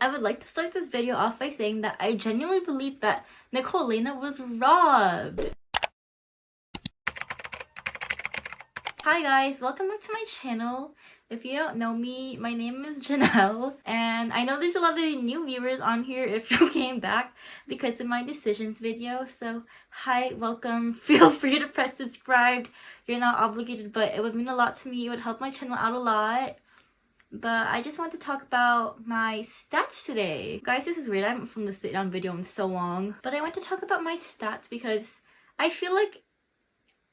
I would like to start this video off by saying that I genuinely believe that Nicolena was robbed. Hi guys, welcome back to my channel. If you don't know me, my name is Jeanelle, and I know there's a lot of new viewers on here if you came back because of my decisions video. So hi, welcome. Feel free to press subscribe. You're not obligated, but it would mean a lot to me. It would help my channel out a lot. But I just want to talk about my stats today. Guys, this is weird. I haven't filmed a sit-down video in so long. But I want to talk about my stats because I feel like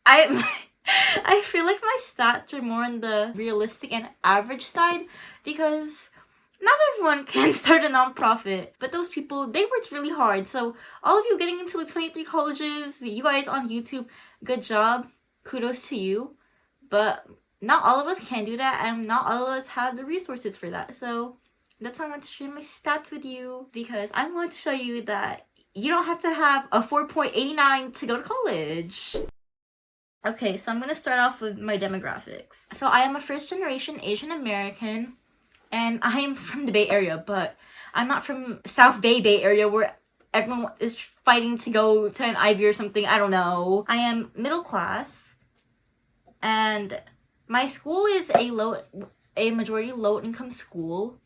I feel like my stats are more on the realistic and average side because not everyone can start a nonprofit. But those people, they worked really hard. So all of you getting into the 23 colleges, you guys on YouTube, good job. Kudos to you. But not all of us can do that, and not all of us have the resources for that. So that's why I want to share my stats with you, because I'm going to show you that you don't have to have a 4.89 to go to college. Okay, so I'm going to start off with my demographics. So I am a first-generation Asian American, and I am from the Bay Area, but I'm not from South Bay Area where everyone is fighting to go to an Ivy or something. I don't know. I am middle class, and my school is a majority low-income school,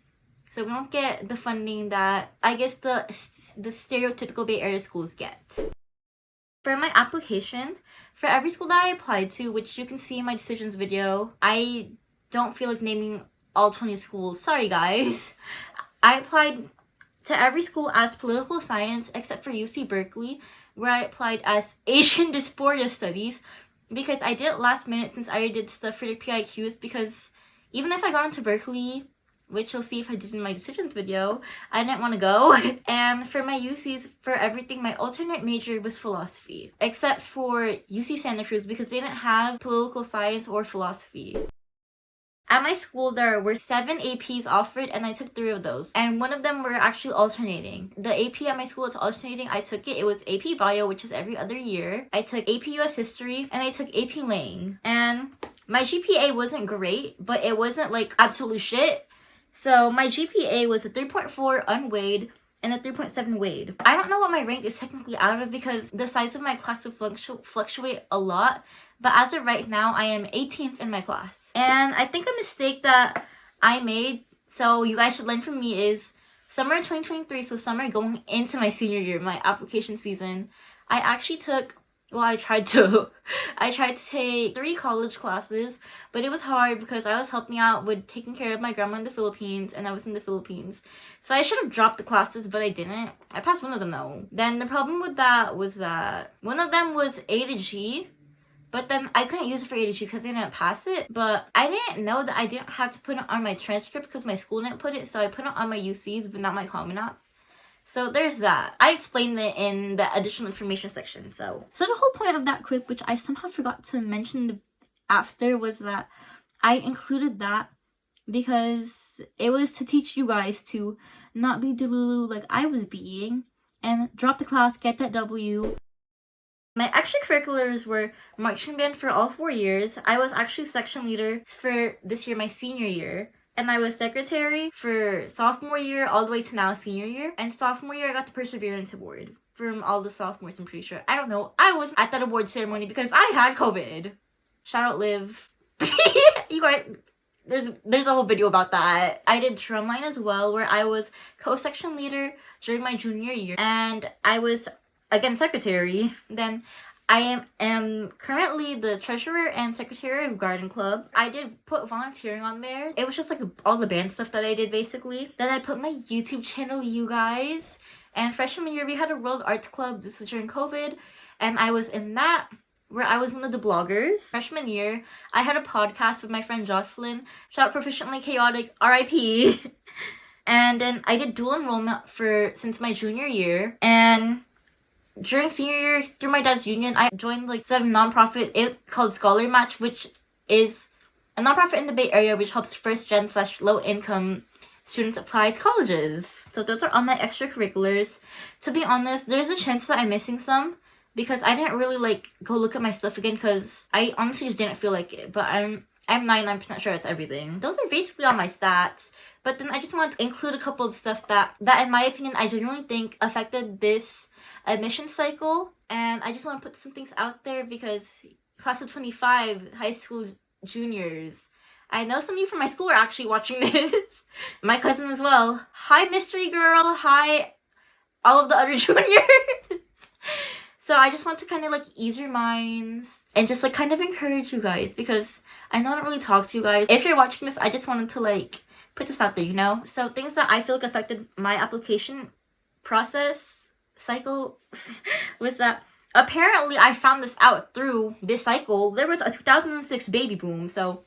so we don't get the funding that I guess the stereotypical Bay Area schools get. For my application, for every school that I applied to, which you can see in my decisions video, I don't feel like naming all 20 schools. Sorry guys. I applied to every school as political science except for UC Berkeley, where I applied as Asian Dysphoria Studies, because I did it last minute since I already did stuff for the PIQs, because even if I got into Berkeley, which you'll see if I did in my decisions video, I didn't want to go. And for my UCs, for everything, my alternate major was philosophy, except for UC Santa Cruz because they didn't have political science or philosophy. At my school, there were 7 APs offered, and I took 3 of those. And one of them were actually alternating. The AP at my school that's alternating, I took it. It was AP Bio, which is every other year. I took AP US History, and I took AP Lang. And my GPA wasn't great, but it wasn't like absolute shit. So my GPA was a 3.4 unweighed and a 3.7 weighed. I don't know what my rank is technically out of because the size of my class would fluctuate a lot. But as of right now, I am 18th in my class. And I think a mistake that I made, so you guys should learn from me, is summer 2023, so summer going into my senior year, my application season, I actually took, well, I tried to take 3 college classes, but it was hard because I was helping out with taking care of my grandma in the Philippines, and I was in the Philippines. So I should have dropped the classes, but I didn't. I passed one of them though. Then the problem with that was that one of them was A to G, but then I couldn't use it for A to G because I didn't pass it. But I didn't know that I didn't have to put it on my transcript because my school didn't put it, so I put it on my UCs, but not my Common App. So there's that. I explained it in the additional information section. So the whole point of that clip, which I somehow forgot to mention after, was that I included that because it was to teach you guys to not be delulu like I was being and drop the class, get that W. My extracurriculars were marching band for all 4 years. I was actually section leader for this year, my senior year. And I was secretary for sophomore year all the way to now senior year. And sophomore year, I got the Perseverance Award from all the sophomores, I'm pretty sure. I don't know. I was at that award ceremony because I had COVID. Shout out Liv. You guys, there's a whole video about that. I did drumline as well, where I was co-section leader during my junior year. And I was, again, secretary. Then I am currently the treasurer and secretary of Garden Club. I did put volunteering on there. It was just like all the band stuff that I did basically. Then I put my YouTube channel, you guys. And freshman year we had a World Arts Club. This was during COVID. And I was in that, where I was one of the bloggers. Freshman year, I had a podcast with my friend Jocelyn. Shout out Proficiently Chaotic, RIP. And then I did dual enrollment since my junior year. And during senior year, through my dad's union, I joined like some nonprofit. It's called Scholar Match, which is a nonprofit in the Bay Area which helps first-gen / low-income students apply to colleges. So those are all my extracurriculars. To be honest, there's a chance that I'm missing some because I didn't really like go look at my stuff again because I honestly just didn't feel like it. But I'm 99% sure it's everything. Those are basically all my stats. But then I just want to include a couple of stuff that in my opinion, I genuinely think affected this admission cycle. And I just want to put some things out there because class of 25, high school juniors, I know some of you from my school are actually watching this. My cousin as well. Hi, mystery girl. Hi, all of the other juniors. So I just want to kind of like ease your minds and just like kind of encourage you guys because I know I don't really talk to you guys. If you're watching this, I just wanted to like put this out there, you know? So things that I feel like affected my application process cycle was that apparently I found this out through this cycle. There was a 2006 baby boom, so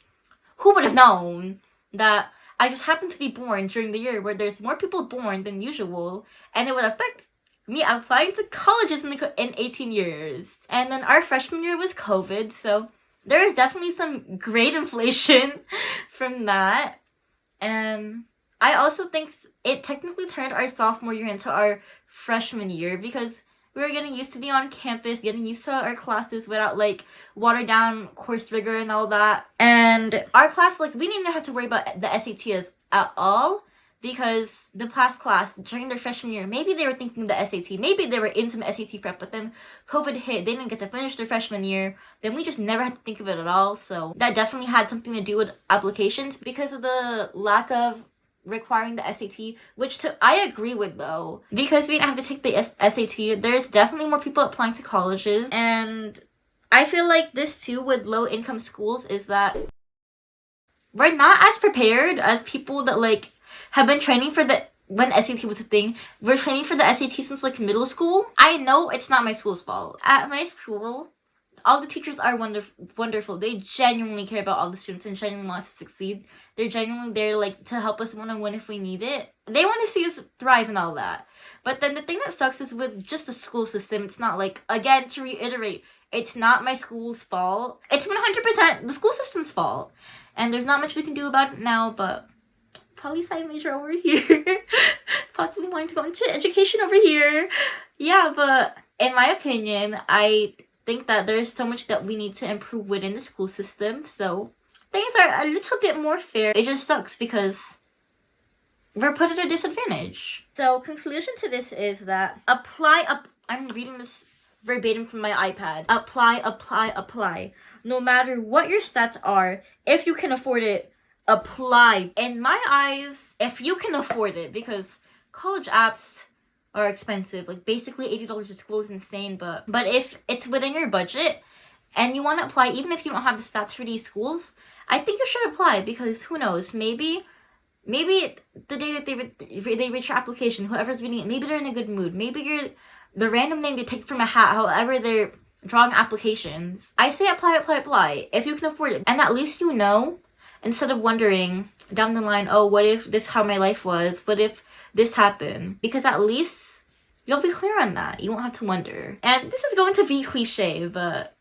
who would have known that I just happened to be born during the year where there's more people born than usual, and it would affect me applying to colleges in 18 years. And then our freshman year was COVID, so there is definitely some grade inflation from that. And I also think it technically turned our sophomore year into our freshman year because we were getting used to being on campus, getting used to our classes without like watered down course rigor and all that. And our class, like, we didn't even have to worry about the SATs at all because the past class during their freshman year, maybe they were thinking the SAT, maybe they were in some SAT prep, but then COVID hit, they didn't get to finish their freshman year, then we just never had to think of it at all. So that definitely had something to do with applications because of the lack of requiring the SAT, which I agree with though, because we didn't have to take the SAT, there's definitely more people applying to colleges. And I feel like this too with low income schools is that we're not as prepared as people that like have been training for when SAT was a thing. We're training for the SAT since like middle school. I know it's not my school's fault. At my school, all the teachers are wonderful. They genuinely care about all the students and genuinely want us to succeed. They're genuinely there like to help us one-on-one if we need it. They want to see us thrive and all that. But then the thing that sucks is with just the school system, it's not like, again, to reiterate, it's not my school's fault. It's 100% the school system's fault. And there's not much we can do about it now, but poli-sci major over here. Possibly wanting to go into education over here. Yeah, but in my opinion, I think that there's so much that we need to improve within the school system. So things are a little bit more fair. It just sucks because we're put at a disadvantage. So conclusion to this is that I'm reading this verbatim from my iPad. Apply. No matter what your stats are, if you can afford it, apply. In my eyes, if you can afford it, because college apps are expensive. Like basically $80 a school is insane, but if it's within your budget and you want to apply, even if you don't have the stats for these schools, I think you should apply because who knows, maybe the day that they reach your application, whoever's reading it, maybe they're in a good mood. Maybe you're the random name they picked from a hat, however they're drawing applications. I say apply if you can afford it. And at least you know, instead of wondering down the line, oh, what if this is how my life was? What if this happened? Because at least you'll be clear on that. You won't have to wonder. And this is going to be cliche, but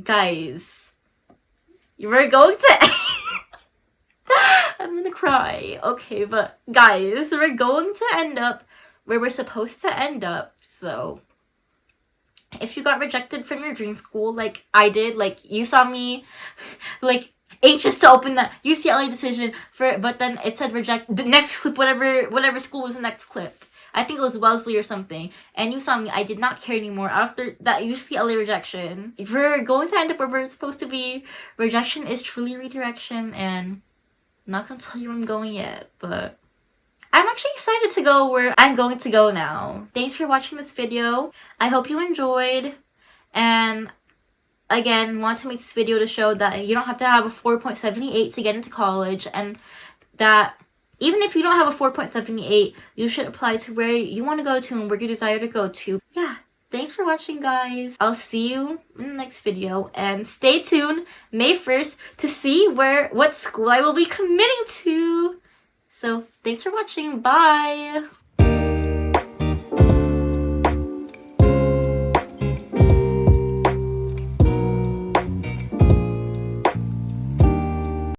guys, we're going to I'm gonna cry. Okay, but guys, we're going to end up where we're supposed to end up. So if you got rejected from your dream school like I did, like you saw me like anxious to open that UCLA decision but then it said reject the next clip, whatever school was the next clip. I think it was Wellesley or something. And you saw me, I did not care anymore after that UCLA rejection. If we're going to end up where we're supposed to be, rejection is truly redirection, and I'm not gonna tell you where I'm going yet, but I'm actually excited to go where I'm going to go now. Thanks for watching this video. I hope you enjoyed, and again, want to make this video to show that you don't have to have a 4.78 to get into college, and that even if you don't have a 4.78, you should apply to where you want to go to and where you desire to go to. Yeah, thanks for watching, guys. I'll see you in the next video, and stay tuned May 1st to see what school I will be committing to. So, thanks for watching. Bye!